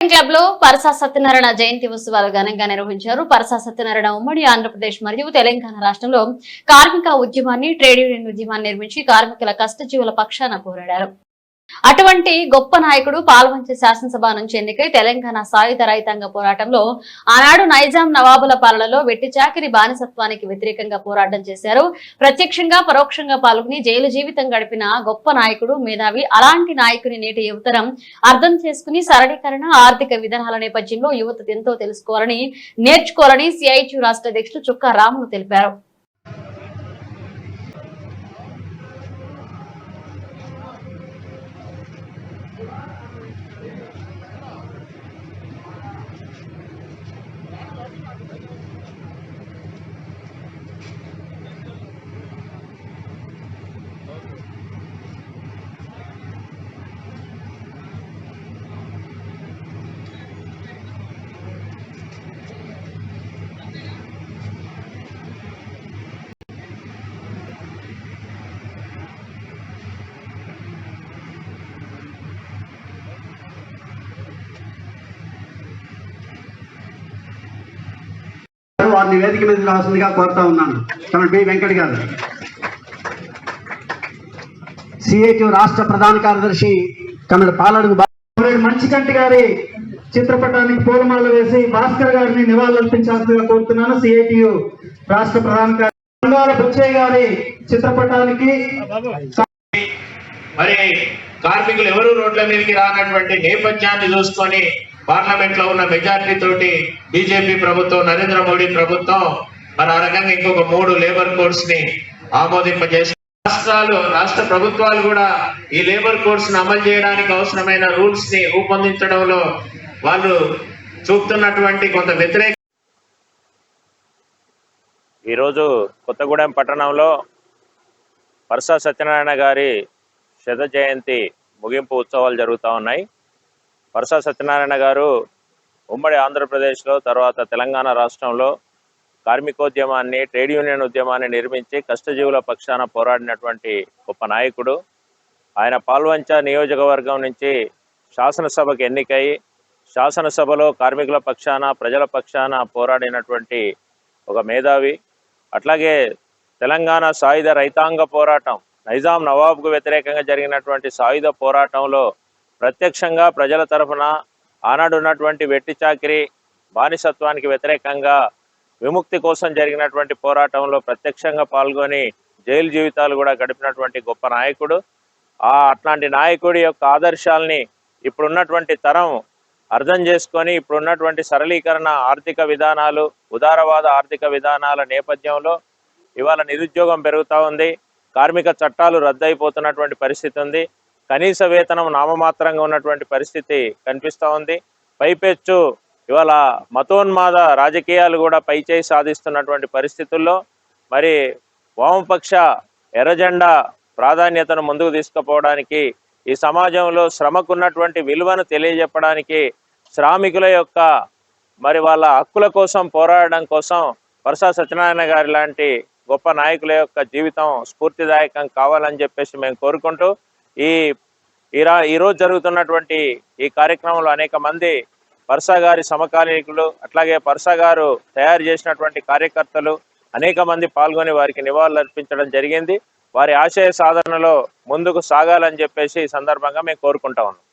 Club లో పరసా సత్యనారాయణ జయంతి ఉత్సవాలు ఘనంగా నిర్వహించారు. పరసా సత్యనారాయణ ఉమ్మడి ఆంధ్రప్రదేశ్ మరియు తెలంగాణ రాష్ట్రంలో కార్మిక ఉద్యమాన్ని, ట్రేడ్ యూనియన్ ఉద్యమాన్ని నిర్మించి కార్మికుల కష్టజీవుల పక్షాన పోరాడారు. అటువంటి గొప్ప నాయకుడు పాల్వంచ శాసనసభ నుంచి ఎన్నికై తెలంగాణ సాయుధ రైతాంగ పోరాటంలో ఆనాడు నైజాం నవాబుల పాలనలో వెట్టి చాకిరి బానిసత్వానికి వ్యతిరేకంగా పోరాటం చేశారు. ప్రత్యక్షంగా పరోక్షంగా పాల్గొని జైలు జీవితం గడిపిన గొప్ప నాయకుడు, మేధావి. అలాంటి నాయకుని నేటి యువతరం అర్థం చేసుకుని సరళీకరణ, ఆర్థిక విధానాల నేపథ్యంలో యువత ఎంతో తెలుసుకోవాలని, నేర్చుకోవాలని సిఐటియు రాష్ట్ర అధ్యక్షుడు చుక్కా రాములు తెలిపారు. వారిని వేదిక మీద రావాల్సిందిగా కోరుతా ఉన్నాను. బి వెంకట్ గారు, సిఐటియు రాష్ట్ర ప్రధాన కార్యదర్శి కన్నడ పాలడుగు మంచికంటి గారి చిత్రపటానికి పూలమాల వేసి భాస్కర్ గారిని నివాళులర్పించాల్సిందిగా కోరుతున్నాను. సిఐటియు రాష్ట్ర ప్రధాన కార్యదర్శి బుచ్చయ్య గారి చిత్రపటానికి మరి కార్మికులు ఎవరు రోడ్ల మీదకి రానటువంటి నేపథ్యాన్ని చూసుకొని పార్లమెంట్ లో ఉన్న మెజార్టీ తోటి బీజేపీ ప్రభుత్వం, నరేంద్ర మోడీ ప్రభుత్వం మరి ఆ రకంగా ఇంకొక 3 లేబర్ కోడ్స్ ని ఆమోదింపజేసి రాష్ట్ర ప్రభుత్వాలు కూడా ఈ లేబర్ కోడ్స్ ని అమలు చేయడానికి అవసరమైన రూల్స్ ని రూపొందించడంలో వాళ్ళు చూపుతున్నటువంటి కొంత వ్యతిరేక. ఈరోజు కొత్తగూడెం పట్టణంలో పరసా సత్యనారాయణ గారి శత జయంతి ముగింపు ఉత్సవాలు జరుగుతూ ఉన్నాయి. పరసా సత్యనారాయణ గారు ఉమ్మడి ఆంధ్రప్రదేశ్లో తర్వాత తెలంగాణ రాష్ట్రంలో కార్మికోద్యమాన్ని, ట్రేడ్ యూనియన్ ఉద్యమాన్ని నిర్మించి కష్టజీవుల పక్షాన పోరాడినటువంటి గొప్ప నాయకుడు. ఆయన పాల్వంచ నియోజకవర్గం నుంచి శాసనసభకు ఎన్నికై శాసనసభలో కార్మికుల పక్షాన, ప్రజల పక్షాన పోరాడినటువంటి ఒక మేధావి. అట్లాగే తెలంగాణ సాయుధ రైతాంగ పోరాటం, నైజాం నవాబ్కు వ్యతిరేకంగా జరిగినటువంటి సాయుధ పోరాటంలో ప్రత్యక్షంగా ప్రజల తరఫున ఆనాడు ఉన్నటువంటి వెట్టి చాకిరి బానిసత్వానికి వ్యతిరేకంగా విముక్తి కోసం జరిగినటువంటి పోరాటంలో ప్రత్యక్షంగా పాల్గొని జైలు జీవితాలు కూడా గడిపినటువంటి గొప్ప నాయకుడు. అట్లాంటి నాయకుడి యొక్క ఆదర్శాలని ఇప్పుడున్నటువంటి తరం అర్థం చేసుకొని ఇప్పుడున్నటువంటి సరళీకరణ ఆర్థిక విధానాలు, ఉదారవాద ఆర్థిక విధానాల నేపథ్యంలో ఇవాళ నిరుద్యోగం పెరుగుతూ ఉంది, కార్మిక చట్టాలు రద్దయిపోతున్నటువంటి పరిస్థితి ఉంది, కనీస వేతనం నామమాత్రంగా ఉన్నటువంటి పరిస్థితి కనిపిస్తూ ఉంది. పైపెచ్చు ఇవాళ మతోన్మాద రాజకీయాలు కూడా పైచేయి సాధిస్తున్నటువంటి పరిస్థితుల్లో మరి వామపక్ష ఎర్రజెండా ప్రాధాన్యతను ముందుకు తీసుకుపోవడానికి, ఈ సమాజంలో శ్రమకున్నటువంటి విలువను తెలియజెప్పడానికి, శ్రామికుల యొక్క మరి వాళ్ళ హక్కుల కోసం పోరాడడం కోసం పరసా సత్యనారాయణ గారి లాంటి గొప్ప నాయకుల యొక్క జీవితం స్ఫూర్తిదాయకం కావాలని చెప్పేసి మేము కోరుకుంటూ ఈరోజు జరుగుతున్నటువంటి ఈ కార్యక్రమంలో అనేక మంది పరసా గారి సమకాలీకులు, అట్లాగే పరసా గారు తయారు చేసినటువంటి కార్యకర్తలు అనేక మంది పాల్గొని వారికి నివాళులు అర్పించడం జరిగింది. వారి ఆశయ సాధనలో ముందుకు సాగాలని చెప్పేసి ఈ సందర్భంగా మేము కోరుకుంటా ఉన్నాం.